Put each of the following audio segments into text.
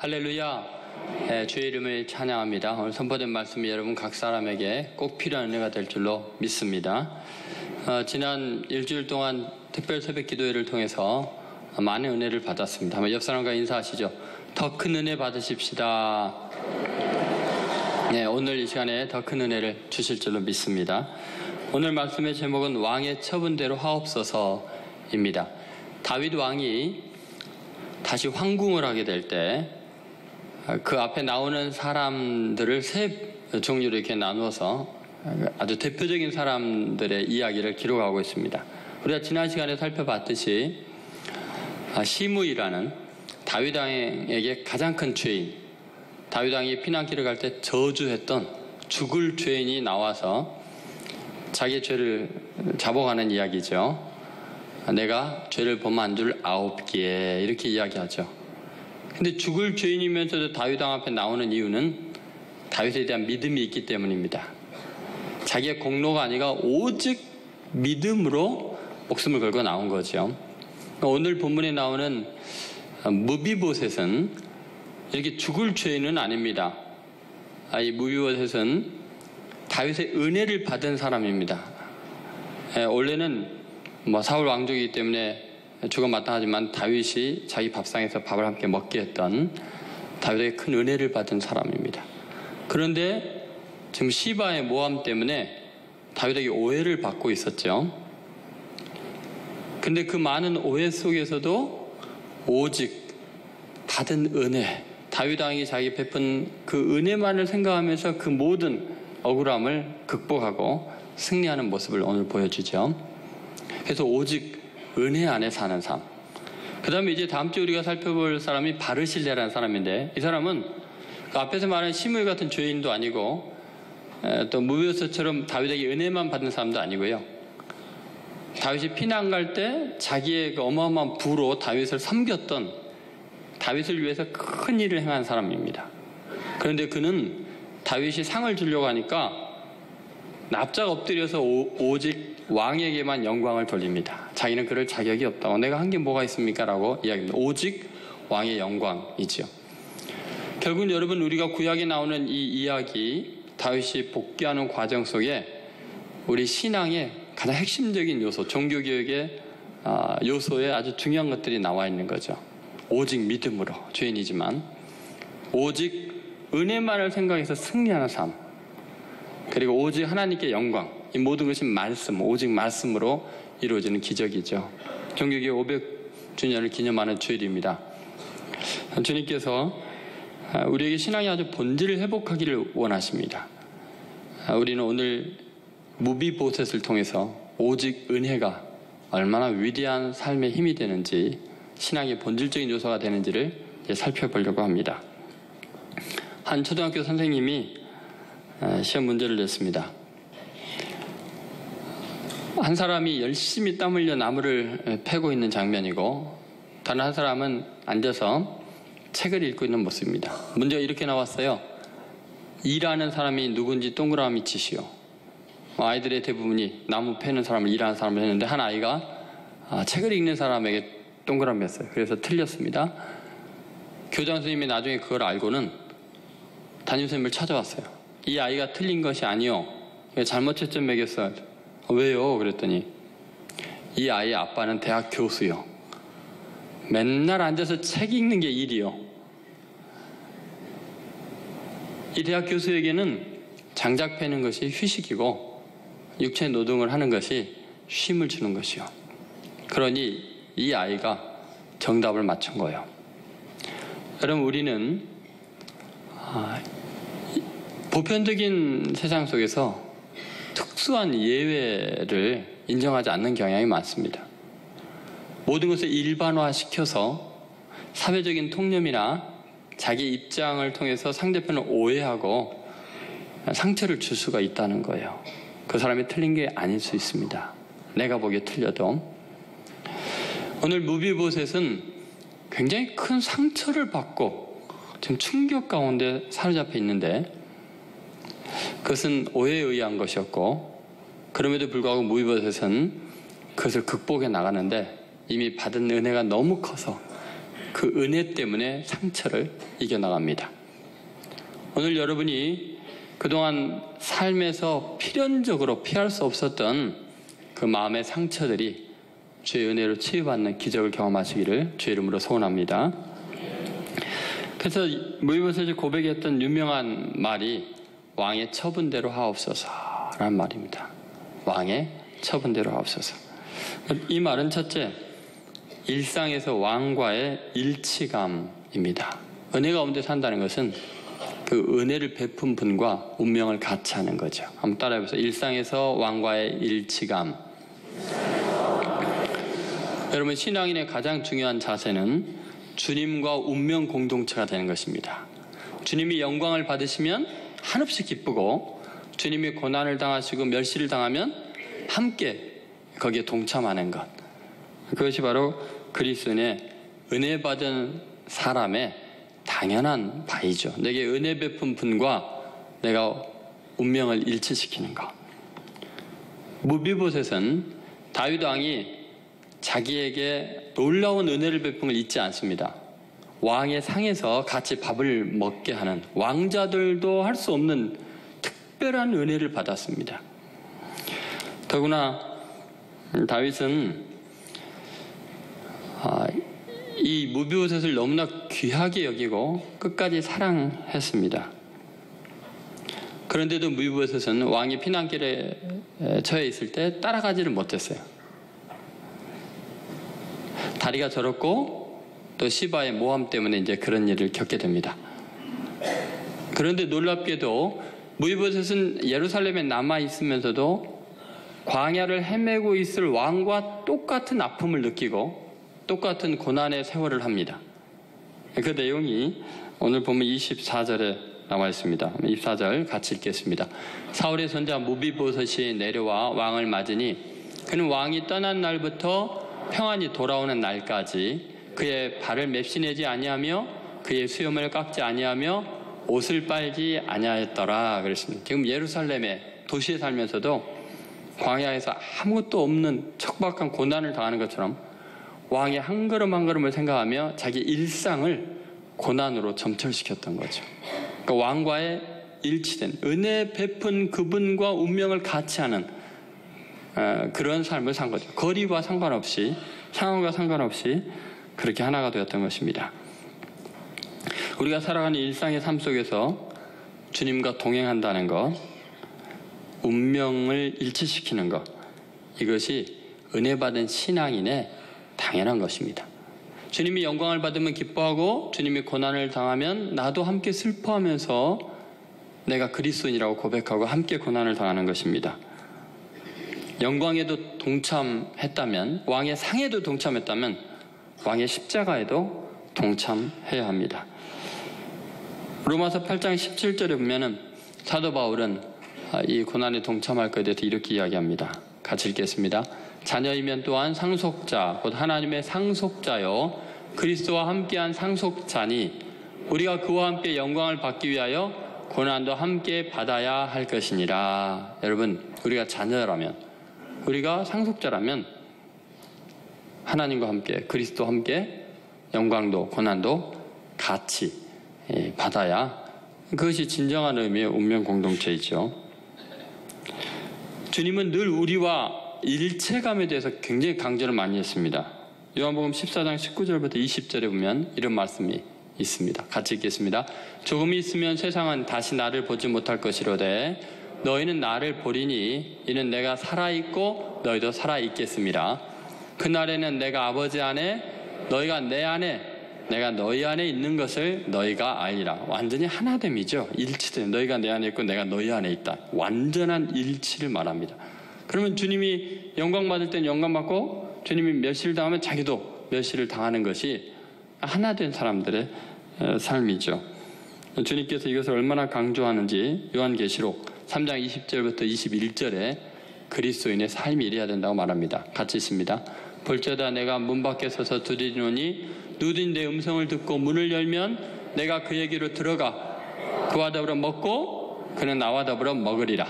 할렐루야. 주의 이름을 찬양합니다. 오늘 선포된 말씀이 여러분 각 사람에게 꼭 필요한 은혜가 될 줄로 믿습니다. 지난 일주일 동안 특별 새벽 기도회를 통해서 많은 은혜를 받았습니다. 한번 옆 사람과 인사하시죠. 더 큰 은혜 받으십시다. 네, 오늘 이 시간에 더 큰 은혜를 주실 줄로 믿습니다. 오늘 말씀의 제목은 왕의 처분대로 하옵소서입니다. 다윗 왕이 다시 황궁을 하게 될 때 그 앞에 나오는 사람들을 세 종류로 이렇게 나누어서 아주 대표적인 사람들의 이야기를 기록하고 있습니다. 우리가 지난 시간에 살펴봤듯이 시므이라는 다윗 왕에게 가장 큰 죄인, 다윗 왕이 피난길을 갈 때 저주했던 죽을 죄인이 나와서 자기의 죄를 자복하는 이야기죠. 내가 죄를 범한 줄 아옵기에, 이렇게 이야기하죠. 근데 죽을 죄인이면서도 다윗 왕 앞에 나오는 이유는 다윗에 대한 믿음이 있기 때문입니다. 자기의 공로가 아니라 오직 믿음으로 목숨을 걸고 나온 거죠. 오늘 본문에 나오는 무비보셋은 이렇게 죽을 죄인은 아닙니다. 이 무비보셋은 다윗의 은혜를 받은 사람입니다. 원래는 사울 왕족이기 때문에 죽어 마땅하지만 다윗이 자기 밥상에서 밥을 함께 먹게 했던 다윗에게 큰 은혜를 받은 사람입니다. 그런데 지금 시바의 모함 때문에 다윗에게 오해를 받고 있었죠. 근데 그 많은 오해 속에서도 오직 받은 은혜, 다윗 왕이 자기 베푼 그 은혜만을 생각하면서 그 모든 억울함을 극복하고 승리하는 모습을 오늘 보여주죠. 그래서 오직 은혜 안에 사는 삶. 그 다음에 이제 다음 주에 우리가 살펴볼 사람이 바르실레라는 사람인데, 이 사람은 그 앞에서 말한 시므이 같은 죄인도 아니고 또 무비보셋처럼 다윗에게 은혜만 받은 사람도 아니고요. 다윗이 피난 갈 때 자기의 그 어마어마한 부로 다윗을 섬겼던, 다윗을 위해서 큰 일을 행한 사람입니다. 그런데 그는 다윗이 상을 주려고 하니까 납작 엎드려서 오직 왕에게만 영광을 돌립니다. 자기는 그럴 자격이 없다고, 내가 한 게 뭐가 있습니까? 라고 이야기합니다. 오직 왕의 영광이죠. 결국은 여러분, 우리가 구약에 나오는 이 이야기, 다윗이 복귀하는 과정 속에 우리 신앙의 가장 핵심적인 요소, 종교개혁의 요소에 아주 중요한 것들이 나와 있는 거죠. 오직 믿음으로, 죄인이지만 오직 은혜만을 생각해서 승리하는 삶, 그리고 오직 하나님께 영광, 이 모든 것이 말씀, 오직 말씀으로 이루어지는 기적이죠. 종교개혁 500주년을 기념하는 주일입니다. 주님께서 우리에게 신앙의 아주 본질을 회복하기를 원하십니다. 우리는 오늘 무비보셋을 통해서 오직 은혜가 얼마나 위대한 삶의 힘이 되는지, 신앙의 본질적인 요소가 되는지를 살펴보려고 합니다. 한 초등학교 선생님이 시험 문제를 냈습니다. 한 사람이 열심히 땀 흘려 나무를 패고 있는 장면이고, 다른 한 사람은 앉아서 책을 읽고 있는 모습입니다. 문제가 이렇게 나왔어요. 일하는 사람이 누군지 동그라미 치시오. 아이들의 대부분이 나무 패는 사람을, 일하는 사람을 했는데, 한 아이가 책을 읽는 사람에게 동그라미였어요. 그래서 틀렸습니다. 교장 선생님이 나중에 그걸 알고는 담임선생님을 찾아왔어요. 이 아이가 틀린 것이 아니요, 잘못 채점 매겼어요. 왜요? 그랬더니 이 아이의 아빠는 대학 교수요. 맨날 앉아서 책 읽는 게 일이요. 이 대학 교수에게는 장작 패는 것이 휴식이고 육체 노동을 하는 것이 쉼을 주는 것이요. 그러니 이 아이가 정답을 맞춘 거예요. 여러분, 우리는 보편적인 세상 속에서 특수한 예외를 인정하지 않는 경향이 많습니다. 모든 것을 일반화시켜서 사회적인 통념이나 자기 입장을 통해서 상대편을 오해하고 상처를 줄 수가 있다는 거예요. 그 사람이 틀린 게 아닐 수 있습니다. 내가 보기에 틀려도. 오늘 무비보셋은 굉장히 큰 상처를 받고 지금 충격 가운데 사로잡혀 있는데, 그것은 오해에 의한 것이었고, 그럼에도 불구하고 무비보셋은 그것을 극복해 나가는데 이미 받은 은혜가 너무 커서 그 은혜 때문에 상처를 이겨나갑니다. 오늘 여러분이 그동안 삶에서 필연적으로 피할 수 없었던 그 마음의 상처들이 주의 은혜로 치유받는 기적을 경험하시기를 주의 이름으로 소원합니다. 그래서 무비보셋이 고백했던 유명한 말이 왕의 처분대로 하옵소서라는 말입니다. 왕의 처분대로 하옵소서. 이 말은 첫째, 일상에서 왕과의 일치감입니다. 은혜 가운데 산다는 것은 그 은혜를 베푼 분과 운명을 같이 하는 거죠. 한번 따라해보세요. 일상에서 왕과의 일치감. 여러분, 신앙인의 가장 중요한 자세는 주님과 운명 공동체가 되는 것입니다. 주님이 영광을 받으시면 한없이 기쁘고, 주님이 고난을 당하시고 멸시를 당하면 함께 거기에 동참하는 것. 그것이 바로 그리스도인의 은혜 받은 사람의 당연한 바이죠. 내게 은혜 베푼 분과 내가 운명을 일치시키는 것. 무비보셋은 다윗 왕이 자기에게 놀라운 은혜를 베푼 걸 잊지 않습니다. 왕의 상에서 같이 밥을 먹게 하는, 왕자들도 할 수 없는 특별한 은혜를 받았습니다. 더구나 다윗은 이 무비보셋을 너무나 귀하게 여기고 끝까지 사랑했습니다. 그런데도 무비보셋은 왕이 피난길에 처해 있을 때 따라가지를 못했어요. 다리가 저렸고 또 시바의 모함 때문에 이제 그런 일을 겪게 됩니다. 그런데 놀랍게도 무비보셋은 예루살렘에 남아 있으면서도 광야를 헤매고 있을 왕과 똑같은 아픔을 느끼고 똑같은 고난의 세월을 합니다. 그 내용이 오늘 보면 24절에 나와 있습니다. 24절 같이 읽겠습니다. 사울의 손자 무비보셋이 내려와 왕을 맞으니 그는 왕이 떠난 날부터 평안히 돌아오는 날까지 그의 발을 맵시내지 아니하며 그의 수염을 깎지 아니하며 옷을 빨지 아니하였더라 그랬습니다. 지금 예루살렘의 도시에 살면서도 광야에서 아무것도 없는 척박한 고난을 당하는 것처럼 왕의 한 걸음 한 걸음을 생각하며 자기 일상을 고난으로 점철시켰던 거죠. 그러니까 왕과의 일치된 은혜 베푼 그분과 운명을 같이 하는 그런 삶을 산 거죠. 거리와 상관없이, 상황과 상관없이 그렇게 하나가 되었던 것입니다. 우리가 살아가는 일상의 삶 속에서 주님과 동행한다는 것, 운명을 일치시키는 것, 이것이 은혜 받은 신앙인의 당연한 것입니다. 주님이 영광을 받으면 기뻐하고 주님이 고난을 당하면 나도 함께 슬퍼하면서 내가 그리스도인이라고 고백하고 함께 고난을 당하는 것입니다. 영광에도 동참했다면, 왕의 상에도 동참했다면 왕의 십자가에도 동참해야 합니다. 로마서 8장 17절에 보면은 사도 바울은 이 고난에 동참할 것에 대해서 이렇게 이야기합니다. 같이 읽겠습니다. 자녀이면 또한 상속자, 곧 하나님의 상속자요 그리스도와 함께한 상속자니 우리가 그와 함께 영광을 받기 위하여 고난도 함께 받아야 할 것이니라. 여러분, 우리가 자녀라면, 우리가 상속자라면 하나님과 함께, 그리스도와 함께 영광도 고난도 같이 받아야, 그것이 진정한 의미의 운명 공동체이죠. 주님은 늘 우리와 일체감에 대해서 굉장히 강조를 많이 했습니다. 요한복음 14장 19절부터 20절에 보면 이런 말씀이 있습니다. 같이 읽겠습니다. 조금 있으면 세상은 다시 나를 보지 못할 것이로되 너희는 나를 보리니 이는 내가 살아있고 너희도 살아있겠습니다. 그날에는 내가 아버지 안에 너희가 내 안에 내가 너희 안에 있는 것을 너희가 알리라. 완전히 하나됨이죠. 일치된, 너희가 내 안에 있고 내가 너희 안에 있다. 완전한 일치를 말합니다. 그러면 주님이 영광 받을 땐 영광 받고 주님이 멸시를 당하면 자기도 멸시를 당하는 것이 하나된 사람들의 삶이죠. 주님께서 이것을 얼마나 강조하는지 요한계시록 3장 20절부터 21절에 그리스도인의 삶이 이래야 된다고 말합니다. 같이 있습니다. 볼지어다 내가 문 밖에 서서 두드리노니 누구든지 내 음성을 듣고 문을 열면 내가 그에게로 들어가 그와 더불어 먹고 그는 나와 더불어 먹으리라.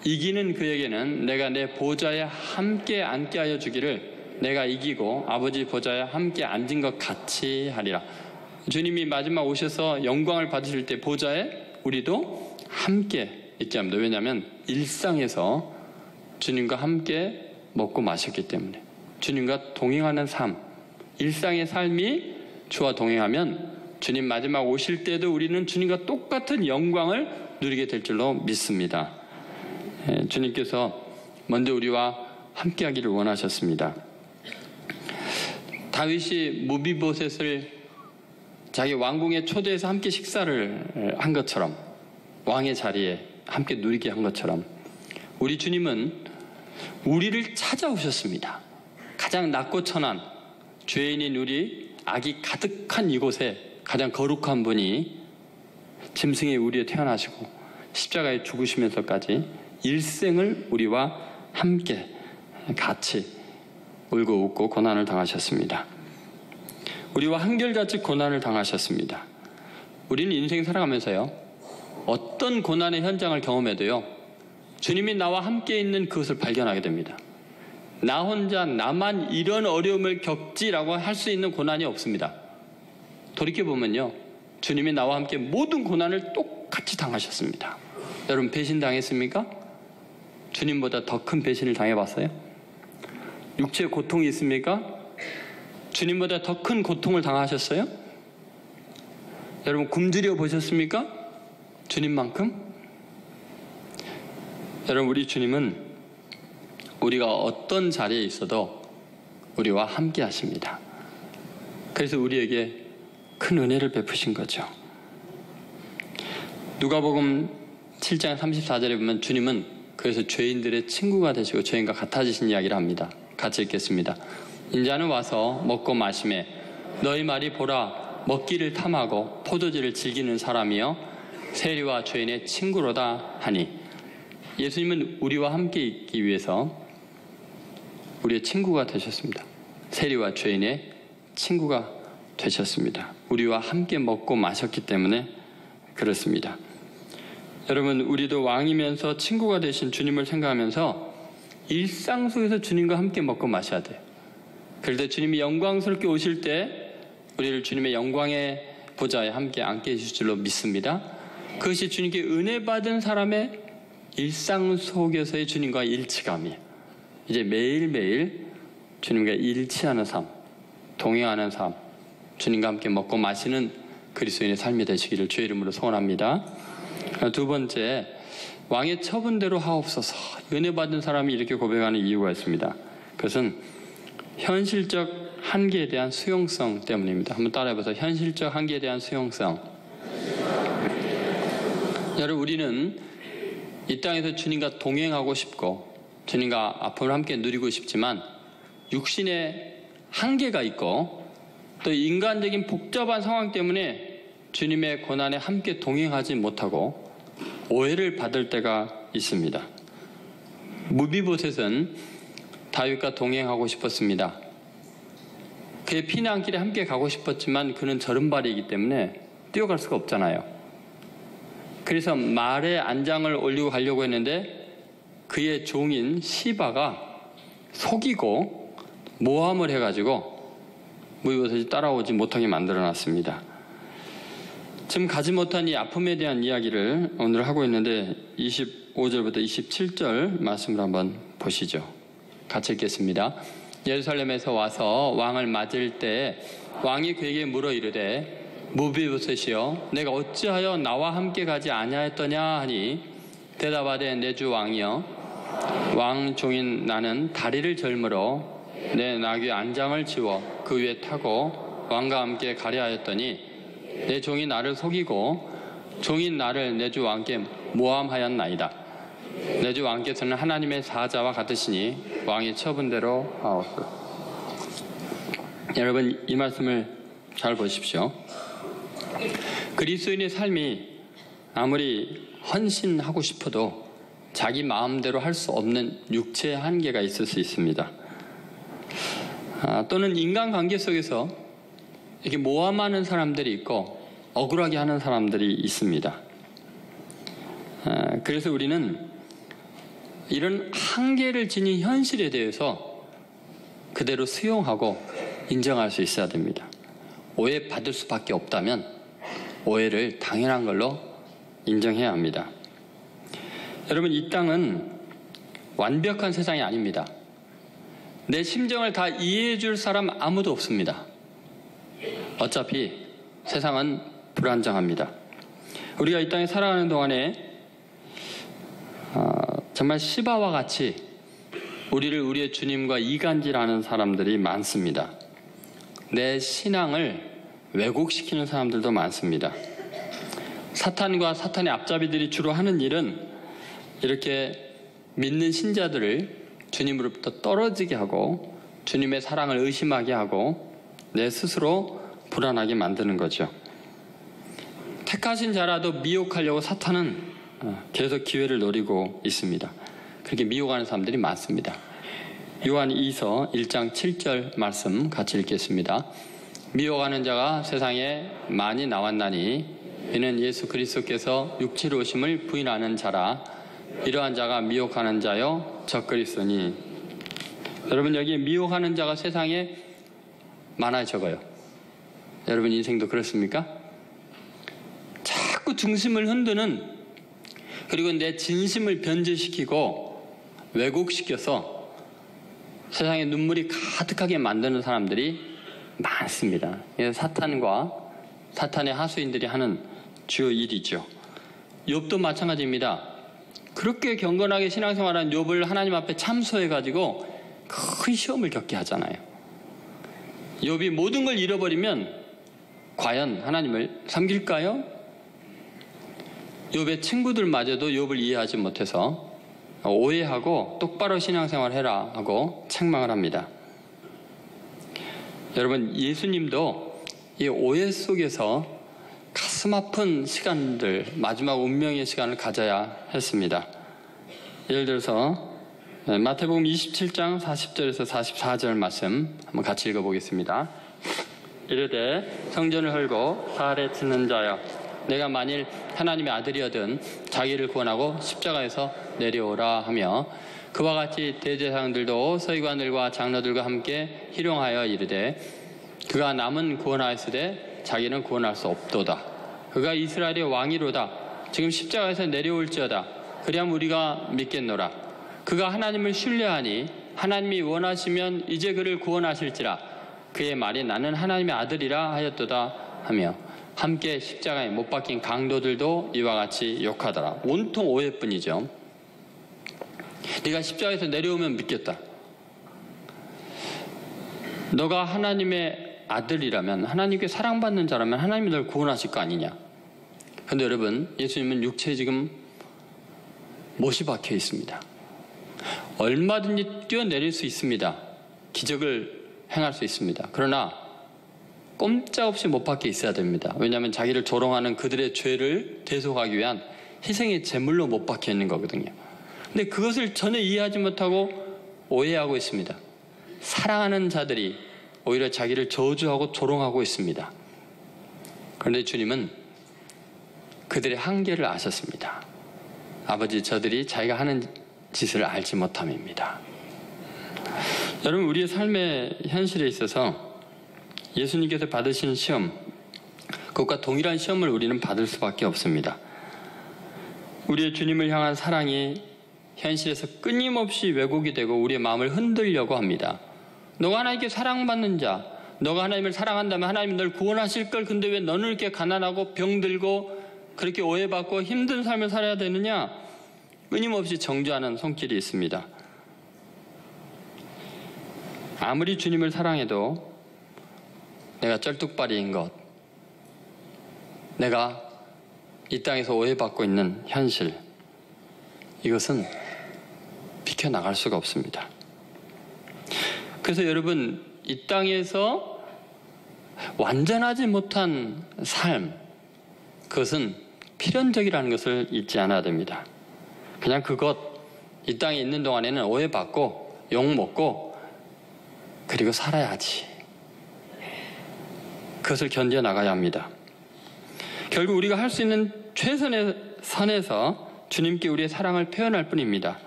이기는 그에게는 내가 내 보좌에 함께 앉게 하여 주기를 내가 이기고 아버지 보좌에 함께 앉은 것 같이 하리라. 주님이 마지막 오셔서 영광을 받으실 때 보좌에 우리도 함께 있게 합니다. 왜냐하면 일상에서 주님과 함께 먹고 마셨기 때문에, 주님과 동행하는 삶, 일상의 삶이 주와 동행하면 주님 마지막 오실 때도 우리는 주님과 똑같은 영광을 누리게 될 줄로 믿습니다. 주님께서 먼저 우리와 함께 하기를 원하셨습니다. 다윗이 무비보셋을 자기 왕궁에 초대해서 함께 식사를 한 것처럼, 왕의 자리에 함께 누리게 한 것처럼, 우리 주님은 우리를 찾아오셨습니다. 가장 낮고 천한 죄인인 우리, 악이 가득한 이곳에 가장 거룩한 분이 짐승의 우리에 태어나시고 십자가에 죽으시면서까지 일생을 우리와 함께 같이 울고 웃고 고난을 당하셨습니다. 우리와 한결같이 고난을 당하셨습니다. 우리는 인생 살아가면서요, 어떤 고난의 현장을 경험해도요, 주님이 나와 함께 있는 그것을 발견하게 됩니다. 나 혼자, 나만 이런 어려움을 겪지라고 할 수 있는 고난이 없습니다. 돌이켜보면요, 주님이 나와 함께 모든 고난을 똑같이 당하셨습니다. 여러분, 배신당했습니까? 주님보다 더 큰 배신을 당해봤어요? 육체 고통이 있습니까? 주님보다 더 큰 고통을 당하셨어요? 여러분, 굶주려 보셨습니까? 주님만큼? 여러분, 우리 주님은 우리가 어떤 자리에 있어도 우리와 함께 하십니다. 그래서 우리에게 큰 은혜를 베푸신 거죠. 누가복음 7장 34절에 보면 주님은 그래서 죄인들의 친구가 되시고 죄인과 같아지신 이야기를 합니다. 같이 읽겠습니다. 인자는 와서 먹고 마시매 너희 말이 보라, 먹기를 탐하고 포도주를 즐기는 사람이여 세리와 죄인의 친구로다 하니, 예수님은 우리와 함께 있기 위해서 우리의 친구가 되셨습니다. 세리와 죄인의 친구가 되셨습니다. 우리와 함께 먹고 마셨기 때문에 그렇습니다. 여러분, 우리도 왕이면서 친구가 되신 주님을 생각하면서 일상 속에서 주님과 함께 먹고 마셔야 돼요. 그럴 때 주님이 영광스럽게 오실 때 우리를 주님의 영광의 보좌에 함께 앉게 해주실 줄로 믿습니다. 그것이 주님께 은혜 받은 사람의 일상 속에서의 주님과 일치감이에요. 이제 매일매일 주님과 일치하는 삶, 동행하는 삶, 주님과 함께 먹고 마시는 그리스도인의 삶이 되시기를 주의 이름으로 소원합니다. 두 번째, 왕의 처분대로 하옵소서. 은혜 받은 사람이 이렇게 고백하는 이유가 있습니다. 그것은 현실적 한계에 대한 수용성 때문입니다. 한번 따라해보세요. 현실적 한계에 대한 수용성. 여러분, 우리는 이 땅에서 주님과 동행하고 싶고 주님과 아픔을 함께 누리고 싶지만 육신의 한계가 있고 또 인간적인 복잡한 상황 때문에 주님의 고난에 함께 동행하지 못하고 오해를 받을 때가 있습니다. 무비보셋은 다윗과 동행하고 싶었습니다. 그의 피난길에 함께 가고 싶었지만 그는 절음발이기 때문에 뛰어갈 수가 없잖아요. 그래서 말에 안장을 올리고 가려고 했는데 그의 종인 시바가 속이고 모함을 해가지고 무비보셋이 따라오지 못하게 만들어놨습니다. 지금 가지 못한 이 아픔에 대한 이야기를 오늘 하고 있는데 25절부터 27절 말씀을 한번 보시죠. 같이 읽겠습니다. 예루살렘에서 와서 왕을 맞을 때 왕이 그에게 물어 이르되 무비보셋이여 내가 어찌하여 나와 함께 가지 아니하였더냐 하니 대답하되 내 주 왕이여 왕 종인 나는 다리를 절므로 내 나귀 안장을 지워 그 위에 타고 왕과 함께 가려 하였더니 내 종이 나를 속이고 종인 나를 내 주 왕께 모함하였나이다. 내 주 왕께서는 하나님의 사자와 같으시니 왕이 처분대로 하옵소서. 여러분, 이 말씀을 잘 보십시오. 그리스도인의 삶이 아무리 헌신하고 싶어도 자기 마음대로 할 수 없는 육체의 한계가 있을 수 있습니다. 또는 인간관계 속에서 이렇게 모함하는 사람들이 있고 억울하게 하는 사람들이 있습니다. 그래서 우리는 이런 한계를 지닌 현실에 대해서 그대로 수용하고 인정할 수 있어야 됩니다. 오해받을 수밖에 없다면 오해를 당연한 걸로 인정해야 합니다. 여러분, 이 땅은 완벽한 세상이 아닙니다. 내 심정을 다 이해해 줄 사람 아무도 없습니다. 어차피 세상은 불안정합니다. 우리가 이 땅에 살아가는 동안에 정말 시바와 같이 우리를 우리의 주님과 이간질하는 사람들이 많습니다. 내 신앙을 왜곡시키는 사람들도 많습니다. 사탄과 사탄의 앞잡이들이 주로 하는 일은 이렇게 믿는 신자들을 주님으로부터 떨어지게 하고 주님의 사랑을 의심하게 하고 내 스스로 불안하게 만드는 거죠. 택하신 자라도 미혹하려고 사탄은 계속 기회를 노리고 있습니다. 그렇게 미혹하는 사람들이 많습니다. 요한 2서 1장 7절 말씀 같이 읽겠습니다. 미혹하는 자가 세상에 많이 나왔나니 이는 예수 그리스도께서 육체로 오심을 부인하는 자라. 이러한 자가 미혹하는 자요 적그리스도니. 여러분, 여기 미혹하는 자가 세상에 많아요, 적어요? 여러분 인생도 그렇습니까? 자꾸 중심을 흔드는, 그리고 내 진심을 변질시키고 왜곡시켜서 세상에 눈물이 가득하게 만드는 사람들이 많습니다. 사탄과 사탄의 하수인들이 하는 주요 일이죠. 욥도 마찬가지입니다. 그렇게 경건하게 신앙생활한 욥을 하나님 앞에 참소해가지고 큰 시험을 겪게 하잖아요. 욥이 모든 걸 잃어버리면 과연 하나님을 섬길까요? 욥의 친구들마저도 욥을 이해하지 못해서 오해하고 똑바로 신앙생활 해라 하고 책망을 합니다. 여러분, 예수님도 이 오해 속에서 가슴 아픈 시간들, 마지막 운명의 시간을 가져야 했습니다. 예를 들어서 마태복음 27장 40절에서 44절 말씀 한번 같이 읽어보겠습니다. 이르되 성전을 헐고 사활에 치는 자여, 내가 만일 하나님의 아들이어든 자기를 구원하고 십자가에서 내려오라 하며, 그와 같이 대제사장들도 서기관들과 장로들과 함께 희롱하여 이르되 그가 남은 구원하였으되 자기는 구원할 수 없도다. 그가 이스라엘의 왕이로다. 지금 십자가에서 내려올지어다. 그리하면 우리가 믿겠노라. 그가 하나님을 신뢰하니 하나님이 원하시면 이제 그를 구원하실지라. 그의 말이 나는 하나님의 아들이라 하였도다 하며, 함께 십자가에 못 박힌 강도들도 이와 같이 욕하더라. 온통 오해뿐이죠. 네가 십자가에서 내려오면 믿겠다. 너가 하나님의 아들이라면, 하나님께 사랑받는 자라면 하나님이 널 구원하실 거 아니냐. 그런데 여러분, 예수님은 육체에 지금 못이 박혀 있습니다. 얼마든지 뛰어내릴 수 있습니다. 기적을 행할 수 있습니다. 그러나 꼼짝없이 못 박혀 있어야 됩니다. 왜냐하면 자기를 조롱하는 그들의 죄를 대속하기 위한 희생의 제물로 못 박혀 있는 거거든요. 근데 그것을 전혀 이해하지 못하고 오해하고 있습니다. 사랑하는 자들이 오히려 자기를 저주하고 조롱하고 있습니다. 그런데 주님은 그들의 한계를 아셨습니다. 아버지, 저들이 자기가 하는 짓을 알지 못함입니다. 여러분, 우리의 삶의 현실에 있어서 예수님께서 받으신 시험, 그것과 동일한 시험을 우리는 받을 수밖에 없습니다. 우리의 주님을 향한 사랑이 현실에서 끊임없이 왜곡이 되고 우리의 마음을 흔들려고 합니다. 너가 하나님께 사랑받는 자, 너가 하나님을 사랑한다면 하나님이 널 구원하실 걸, 근데 왜 너는 이렇게 가난하고 병들고 그렇게 오해받고 힘든 삶을 살아야 되느냐? 끊임없이 정죄하는 손길이 있습니다. 아무리 주님을 사랑해도 내가 쩔뚝발이인 것, 내가 이 땅에서 오해받고 있는 현실, 이것은 비켜나갈 수가 없습니다. 그래서 여러분, 이 땅에서 완전하지 못한 삶, 그것은 필연적이라는 것을 잊지 않아야 됩니다. 그냥 이 땅에 있는 동안에는 오해받고 욕먹고 그리고 살아야지. 그것을 견뎌나가야 합니다. 결국 우리가 할 수 있는 최선의 선에서 주님께 우리의 사랑을 표현할 뿐입니다.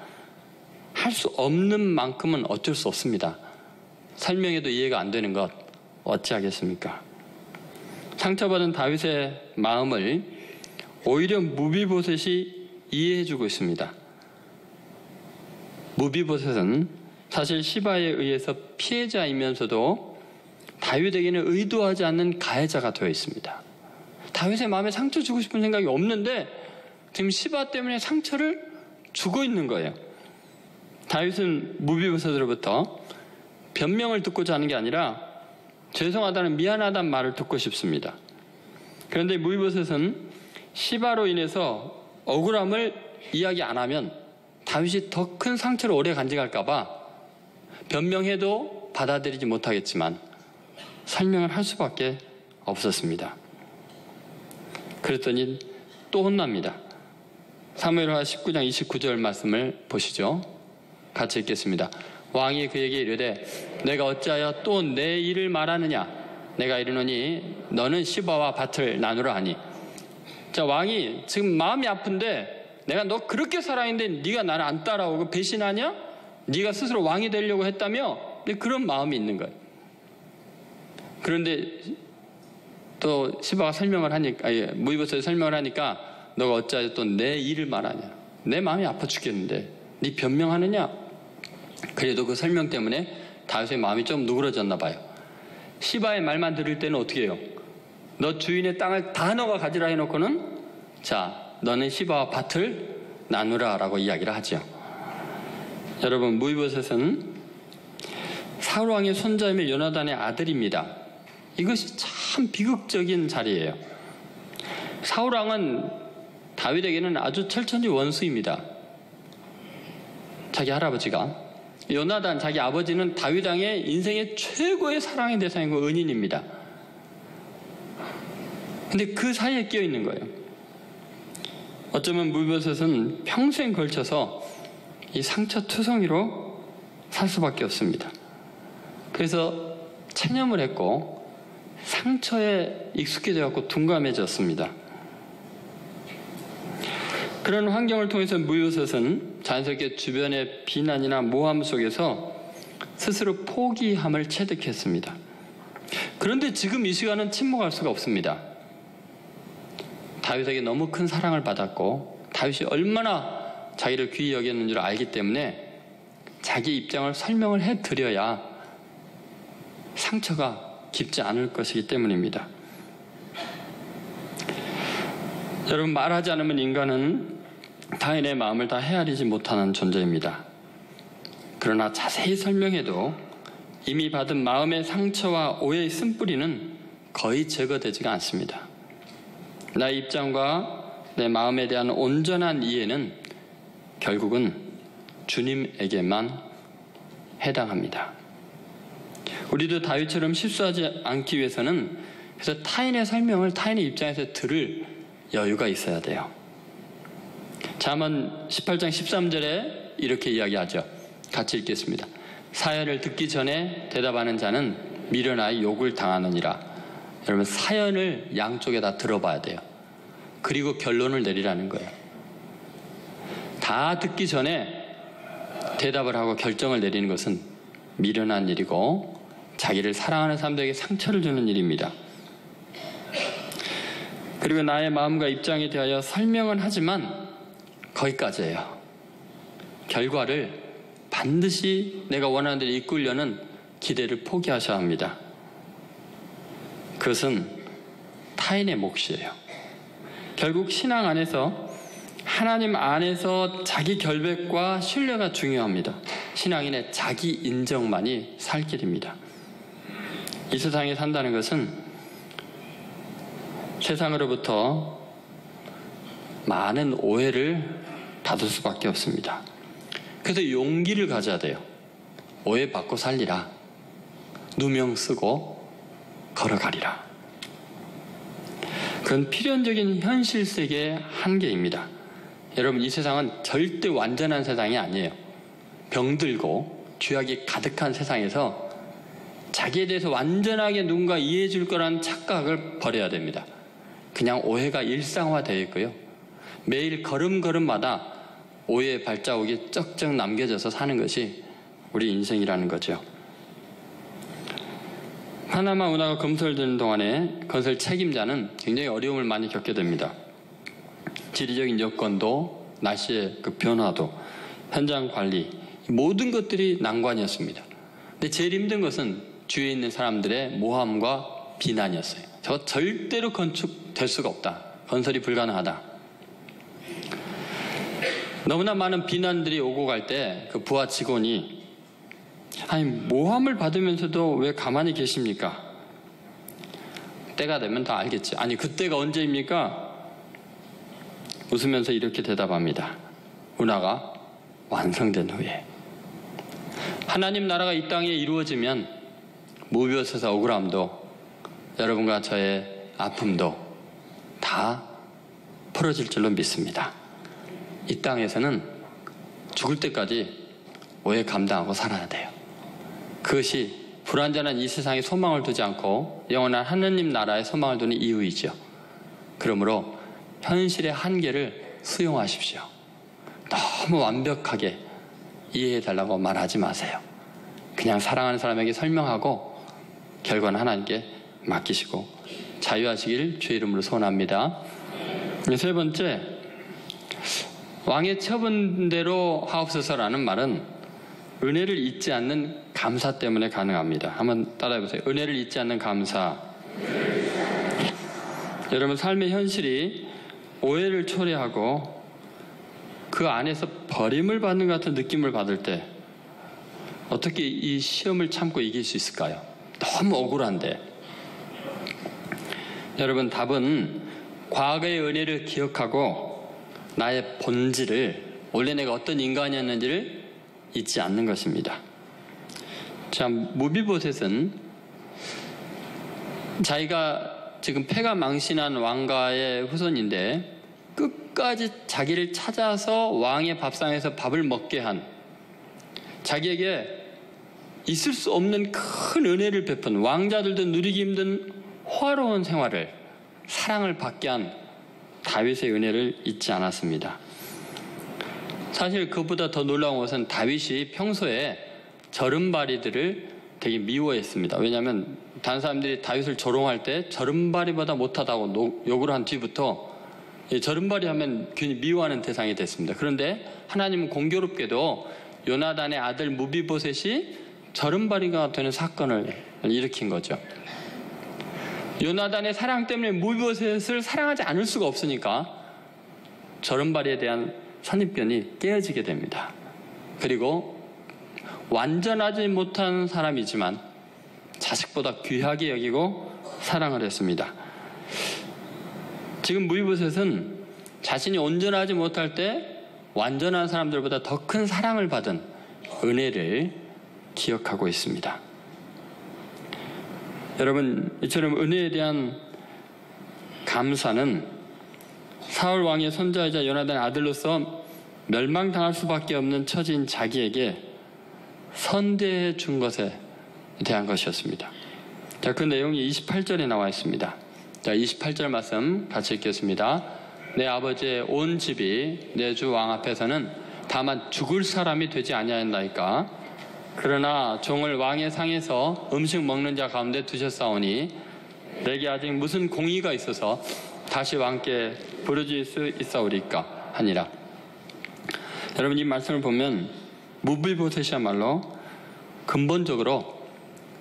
할 수 없는 만큼은 어쩔 수 없습니다. 설명해도 이해가 안 되는 것 어찌하겠습니까? 상처받은 다윗의 마음을 오히려 무비보셋이 이해해주고 있습니다. 무비보셋은 사실 시바에 의해서 피해자이면서도 다윗에게는 의도하지 않는 가해자가 되어 있습니다. 다윗의 마음에 상처 주고 싶은 생각이 없는데 지금 시바 때문에 상처를 주고 있는 거예요. 다윗은 무비보셋으로부터 변명을 듣고자 하는 게 아니라 죄송하다는 미안하다는 말을 듣고 싶습니다. 그런데 무비보셋은 시바로 인해서 억울함을 이야기 안 하면 다윗이 더 큰 상처를 오래 간직할까 봐 변명해도 받아들이지 못하겠지만 설명을 할 수밖에 없었습니다. 그랬더니 또 혼납니다. 사무엘하 19장 29절 말씀을 보시죠. 같이 읽겠습니다. 왕이 그에게 이르되 내가 어찌하여 또 내 일을 말하느냐? 내가 이르노니 너는 시바와 밭을 나누라 하니. 자, 왕이 지금 마음이 아픈데 내가 너 그렇게 사랑했는데 네가 나를 안 따라오고 배신하냐? 네가 스스로 왕이 되려고 했다며? 근데 그런 마음이 있는 거예요. 그런데 또 시바가 설명을 하니까, 무비보셋이 설명을 하니까 너가 어찌하여 또 내 일을 말하냐? 내 마음이 아파 죽겠는데 네 변명하느냐? 그래도 그 설명 때문에 다윗의 마음이 좀 누그러졌나 봐요. 시바의 말만 들을 때는 어떻게 해요? 너 주인의 땅을 다 너가 가지라 해놓고는 자, 너는 시바와 밭을 나누라 라고 이야기를 하죠. 여러분, 무비보셋은 사울왕의 손자이며 요나단의 아들입니다. 이것이 참 비극적인 자리예요. 사울왕은 다윗에게는 아주 철천지 원수입니다. 자기 할아버지가. 요나단 자기 아버지는 다윗 왕의 인생의 최고의 사랑의 대상이고 은인입니다. 근데 그 사이에 끼어 있는 거예요. 어쩌면 무비보셋은 평생 걸쳐서 이 상처투성이로 살 수밖에 없습니다. 그래서 체념을 했고 상처에 익숙해져 갖고 둔감해졌습니다. 그런 환경을 통해서 무비보셋은 자연스럽게 주변의 비난이나 모함 속에서 스스로 포기함을 체득했습니다. 그런데 지금 이 시간은 침묵할 수가 없습니다. 다윗에게 너무 큰 사랑을 받았고 다윗이 얼마나 자기를 귀히 여겼는 줄 알기 때문에 자기 입장을 설명을 해드려야 상처가 깊지 않을 것이기 때문입니다. 여러분, 말하지 않으면 인간은 타인의 마음을 다 헤아리지 못하는 존재입니다. 그러나 자세히 설명해도 이미 받은 마음의 상처와 오해의 쓴뿌리는 거의 제거되지가 않습니다. 나의 입장과 내 마음에 대한 온전한 이해는 결국은 주님에게만 해당합니다. 우리도 다윗처럼 실수하지 않기 위해서는 그래서 타인의 설명을 타인의 입장에서 들을 여유가 있어야 돼요. 잠언 18장 13절에 이렇게 이야기하죠. 같이 읽겠습니다. 사연을 듣기 전에 대답하는 자는 미련하여 욕을 당하느니라. 여러분, 사연을 양쪽에 다 들어봐야 돼요. 그리고 결론을 내리라는 거예요. 다 듣기 전에 대답을 하고 결정을 내리는 것은 미련한 일이고 자기를 사랑하는 사람들에게 상처를 주는 일입니다. 그리고 나의 마음과 입장에 대하여 설명은 하지만 거기까지예요. 결과를 반드시 내가 원하는 대로 이끌려는 기대를 포기하셔야 합니다. 그것은 타인의 몫이에요. 결국 신앙 안에서 하나님 안에서 자기 결백과 신뢰가 중요합니다. 신앙인의 자기 인정만이 살 길입니다. 이 세상에 산다는 것은 세상으로부터 많은 오해를 받을 수밖에 없습니다. 그래서 용기를 가져야 돼요. 오해받고 살리라. 누명 쓰고 걸어가리라. 그건 필연적인 현실 세계의 한계입니다. 여러분, 이 세상은 절대 완전한 세상이 아니에요. 병들고 죄악이 가득한 세상에서 자기에 대해서 완전하게 누군가 이해해 줄 거라는 착각을 버려야 됩니다. 그냥 오해가 일상화되어 있고요. 매일 걸음걸음마다 오해의 발자국이 쩍쩍 남겨져서 사는 것이 우리 인생이라는 거죠. 파나마 운하가 건설되는 동안에 건설 책임자는 굉장히 어려움을 많이 겪게 됩니다. 지리적인 여건도, 날씨의 그 변화도, 현장 관리, 모든 것들이 난관이었습니다. 근데 제일 힘든 것은 주위에 있는 사람들의 모함과 비난이었어요. 저 절대로 건축될 수가 없다. 건설이 불가능하다. 너무나 많은 비난들이 오고 갈 때 그 부하 직원이 아니 모함을 받으면서도 왜 가만히 계십니까? 때가 되면 다 알겠지. 아니 그때가 언제입니까? 웃으면서 이렇게 대답합니다. 운하가 완성된 후에. 하나님 나라가 이 땅에 이루어지면 무비옷에서 억울함도 여러분과 저의 아픔도 다 풀어질 줄로 믿습니다. 이 땅에서는 죽을 때까지 오해 감당하고 살아야 돼요. 그것이 불완전한 이 세상에 소망을 두지 않고 영원한 하느님 나라에 소망을 두는 이유이죠. 그러므로 현실의 한계를 수용하십시오. 너무 완벽하게 이해해달라고 말하지 마세요. 그냥 사랑하는 사람에게 설명하고 결과는 하나님께 맡기시고 자유하시길 주의 이름으로 소원합니다. 세 번째, 왕의 처분대로 하옵소서라는 말은 은혜를 잊지 않는 감사 때문에 가능합니다. 한번 따라해보세요. 은혜를 잊지 않는 감사. 여러분 삶의 현실이 오해를 초래하고 그 안에서 버림을 받는 것 같은 느낌을 받을 때 어떻게 이 시험을 참고 이길 수 있을까요? 너무 억울한데. 여러분 답은 과거의 은혜를 기억하고 나의 본질을, 원래 내가 어떤 인간이었는지를 잊지 않는 것입니다. 자, 무비보셋은 자기가 지금 패가 망신한 왕가의 후손인데 끝까지 자기를 찾아서 왕의 밥상에서 밥을 먹게 한, 자기에게 있을 수 없는 큰 은혜를 베푼, 왕자들도 누리기 힘든 호화로운 생활을, 사랑을 받게 한 다윗의 은혜를 잊지 않았습니다. 사실 그보다 더 놀라운 것은 다윗이 평소에 저른바리들을 되게 미워했습니다. 왜냐하면 다른 사람들이 다윗을 조롱할 때 저른바리보다 못하다고 욕을 한 뒤부터 저른바리 하면 괜히 미워하는 대상이 됐습니다. 그런데 하나님은 공교롭게도 요나단의 아들 무비보셋이 저른바리가 되는 사건을 일으킨 거죠. 요나단의 사랑 때문에 무비보셋을 사랑하지 않을 수가 없으니까 저른바리에 대한 선입견이 깨어지게 됩니다. 그리고 완전하지 못한 사람이지만 자식보다 귀하게 여기고 사랑을 했습니다. 지금 무비보셋은 자신이 온전하지 못할 때 완전한 사람들보다 더 큰 사랑을 받은 은혜를 기억하고 있습니다. 여러분, 이처럼 은혜에 대한 감사는 사울 왕의 손자이자 요나단의 아들로서 멸망당할 수밖에 없는 처지인 자기에게 선대해 준 것에 대한 것이었습니다. 자, 그 내용이 28절에 나와 있습니다. 자, 28절 말씀 같이 읽겠습니다. 내 아버지의 온 집이 내 주 왕 앞에서는 다만 죽을 사람이 되지 아니하였나이까. 그러나 종을 왕의 상에서 음식 먹는 자 가운데 두셨사오니 내게 아직 무슨 공의가 있어서 다시 왕께 부르질 수 있사오리까 하니라. 여러분, 이 말씀을 보면 무비보셋이야말로 근본적으로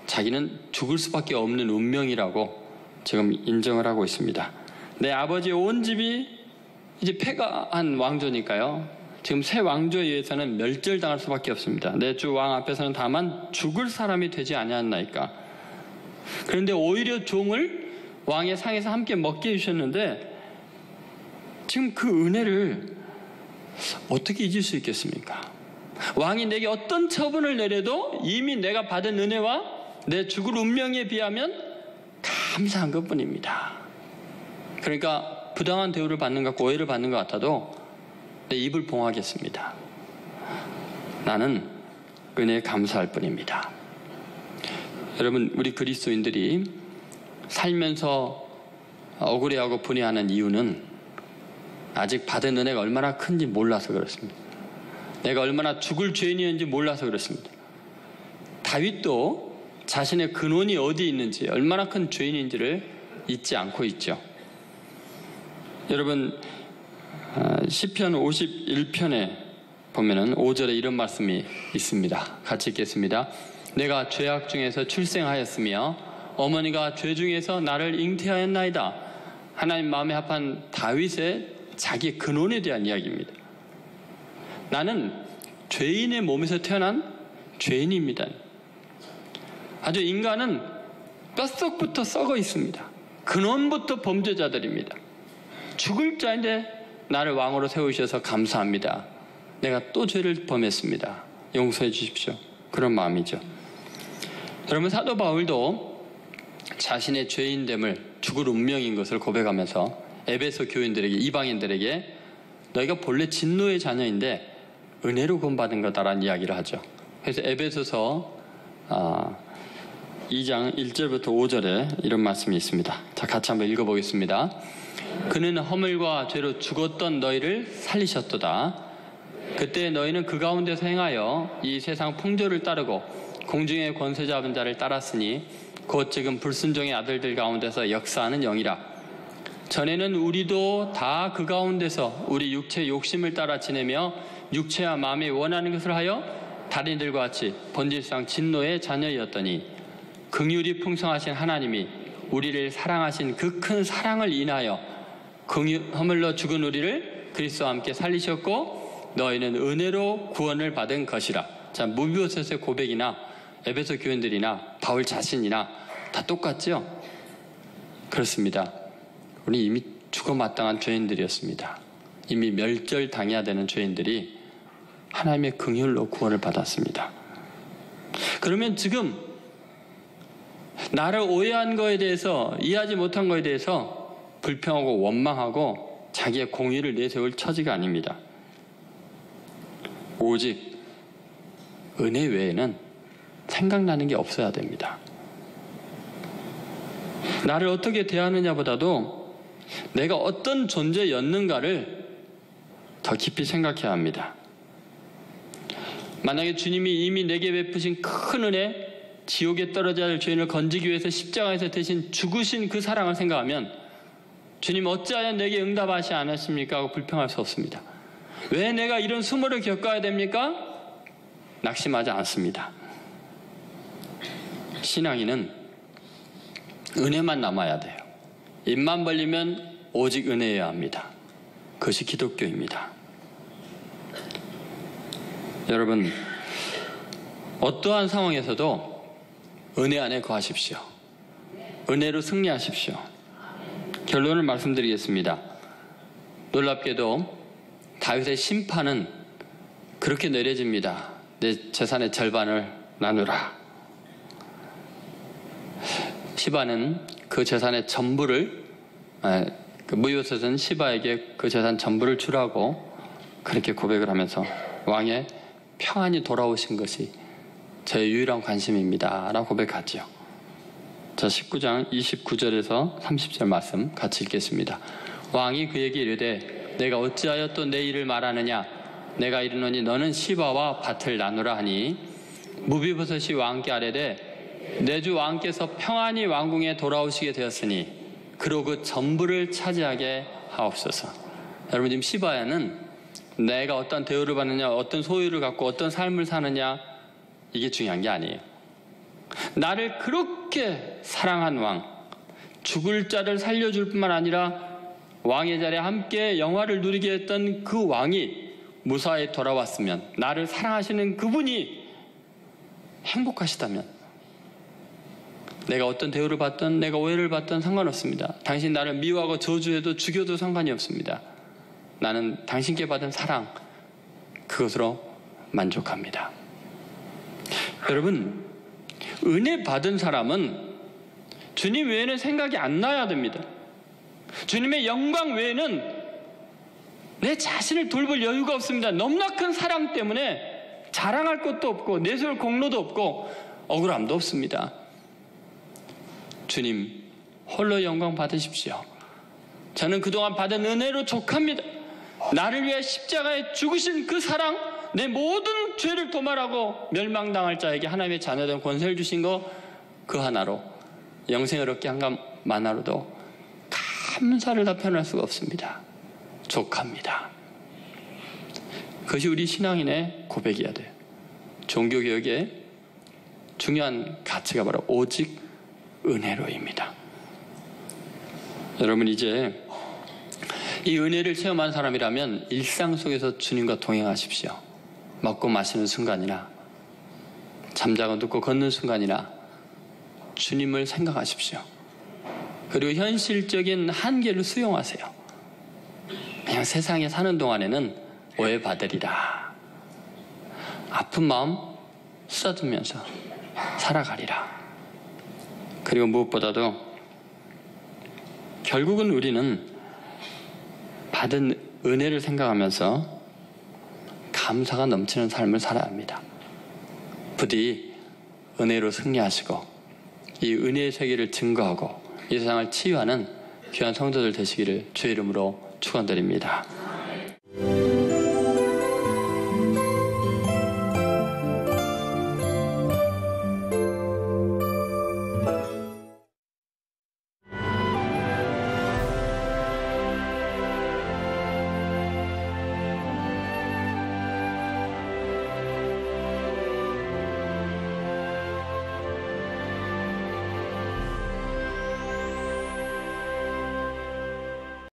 자기는 죽을 수밖에 없는 운명이라고 지금 인정을 하고 있습니다. 내 아버지의 온 집이 이제 패가한 왕조니까요. 지금 새 왕조에 의해서는 멸절당할 수밖에 없습니다. 내 주 왕 앞에서는 다만 죽을 사람이 되지 아니하였나이까. 그런데 오히려 종을 왕의 상에서 함께 먹게 해주셨는데 지금 그 은혜를 어떻게 잊을 수 있겠습니까? 왕이 내게 어떤 처분을 내려도 이미 내가 받은 은혜와 내 죽을 운명에 비하면 감사한 것뿐입니다. 그러니까 부당한 대우를 받는 것 같고 오해를 받는 것 같아도 내 입을 봉하겠습니다. 나는 은혜에 감사할 뿐입니다. 여러분, 우리 그리스도인들이 살면서 억울해하고 분해하는 이유는 아직 받은 은혜가 얼마나 큰지 몰라서 그렇습니다. 내가 얼마나 죽을 죄인이었는지 몰라서 그렇습니다. 다윗도 자신의 근원이 어디 있는지, 얼마나 큰 죄인인지를 잊지 않고 있죠. 여러분, 시편 51편에 보면은 5절에 이런 말씀이 있습니다. 같이 읽겠습니다. 내가 죄악 중에서 출생하였으며 어머니가 죄 중에서 나를 잉태하였나이다. 하나님 마음에 합한 다윗의 자기 근원에 대한 이야기입니다. 나는 죄인의 몸에서 태어난 죄인입니다. 아주 인간은 뼛속부터 썩어 있습니다. 근원부터 범죄자들입니다. 죽을 자인데 나를 왕으로 세우셔서 감사합니다. 내가 또 죄를 범했습니다. 용서해 주십시오. 그런 마음이죠. 여러분, 사도 바울도 자신의 죄인됨을 죽을 운명인 것을 고백하면서 에베소 교인들에게, 이방인들에게 너희가 본래 진노의 자녀인데 은혜로 구원받은 거다라는 이야기를 하죠. 그래서 에베소서 2장 1절부터 5절에 이런 말씀이 있습니다. 자, 같이 한번 읽어보겠습니다. 그는 허물과 죄로 죽었던 너희를 살리셨도다. 그때 너희는 그 가운데서 행하여 이 세상 풍조를 따르고 공중의 권세 잡은 자를 따랐으니 곧 지금 불순종의 아들들 가운데서 역사하는 영이라. 전에는 우리도 다 그 가운데서 우리 육체의 욕심을 따라 지내며 육체와 마음이 원하는 것을 하여 달인들과 같이 본질상 진노의 자녀였더니 긍휼이 풍성하신 하나님이 우리를 사랑하신 그 큰 사랑을 인하여 허물로 죽은 우리를 그리스도와 함께 살리셨고 너희는 은혜로 구원을 받은 것이라. 자, 무비오셋의 고백이나 에베소 교인들이나 바울 자신이나 다 똑같죠? 그렇습니다. 우리 이미 죽어 마땅한 죄인들이었습니다. 이미 멸절당해야 되는 죄인들이 하나님의 긍휼로 구원을 받았습니다. 그러면 지금 나를 오해한 거에 대해서, 이해하지 못한 거에 대해서 불평하고 원망하고 자기의 공의를 내세울 처지가 아닙니다. 오직 은혜 외에는 생각나는 게 없어야 됩니다. 나를 어떻게 대하느냐보다도 내가 어떤 존재였는가를 더 깊이 생각해야 합니다. 만약에 주님이 이미 내게 베푸신 큰 은혜, 지옥에 떨어져야 할 죄인을 건지기 위해서 십자가에서 대신 죽으신 그 사랑을 생각하면 주님 어찌하여 내게 응답하지 않았습니까? 하고 불평할 수 없습니다. 왜 내가 이런 수모를 겪어야 됩니까? 낙심하지 않습니다. 신앙인은 은혜만 남아야 돼요. 입만 벌리면 오직 은혜여야 합니다. 그것이 기독교입니다. 여러분, 어떠한 상황에서도 은혜 안에 거하십시오. 은혜로 승리하십시오. 결론을 말씀드리겠습니다. 놀랍게도 다윗의 심판은 그렇게 내려집니다. 내 재산의 절반을 나누라. 시바는 그 재산의 전부를, 무비오셋은 시바에게 그 재산 전부를 주라고 그렇게 고백을 하면서 왕의 평안이 돌아오신 것이 저의 유일한 관심입니다 라고 고백하지요. 자, 19장 29절에서 30절 말씀 같이 읽겠습니다. 왕이 그에게 이르되 내가 어찌하여 또 내 일을 말하느냐? 내가 이르노니 너는 시바와 밭을 나누라 하니 무비보셋이 왕께 아뢰되 내 주 왕께서 평안히 왕궁에 돌아오시게 되었으니 그로 그 전부를 차지하게 하옵소서. 여러분, 지금 시바야는 내가 어떤 대우를 받느냐, 어떤 소유를 갖고 어떤 삶을 사느냐, 이게 중요한 게 아니에요. 나를 그렇게 사랑한 왕, 죽을 자를 살려줄 뿐만 아니라 왕의 자리에 함께 영화를 누리게 했던 그 왕이 무사히 돌아왔으면, 나를 사랑하시는 그분이 행복하시다면 내가 어떤 대우를 받든 내가 오해를 받든 상관없습니다. 당신 나를 미워하고 저주해도 죽여도 상관이 없습니다. 나는 당신께 받은 사랑, 그것으로 만족합니다. 여러분, 은혜 받은 사람은 주님 외에는 생각이 안 나야 됩니다. 주님의 영광 외에는 내 자신을 돌볼 여유가 없습니다. 너무나 큰 사랑 때문에 자랑할 것도 없고 내세울 공로도 없고 억울함도 없습니다. 주님 홀로 영광 받으십시오. 저는 그동안 받은 은혜로 족합니다. 나를 위해 십자가에 죽으신 그 사랑, 내 모든 죄를 도말하고 멸망당할 자에게 하나님의 자녀된 권세를 주신 거 그 하나로, 영생을 얻게 한 것만으로도 감사를 다 표현할 수가 없습니다. 족합니다. 그것이 우리 신앙인의 고백이어야 돼요. 종교개혁의 중요한 가치가 바로 오직 은혜로입니다. 여러분, 이제 이 은혜를 체험한 사람이라면 일상 속에서 주님과 동행하십시오. 먹고 마시는 순간이나 잠자고 눕고 걷는 순간이나 주님을 생각하십시오. 그리고 현실적인 한계를 수용하세요. 그냥 세상에 사는 동안에는 오해받으리라. 아픈 마음 쓰다듬으면서 살아가리라. 그리고 무엇보다도 결국은 우리는 받은 은혜를 생각하면서 감사가 넘치는 삶을 살아야 합니다. 부디 은혜로 승리하시고 이 은혜의 세계를 증거하고 이 세상을 치유하는 귀한 성도들 되시기를 주의 이름으로 축원드립니다.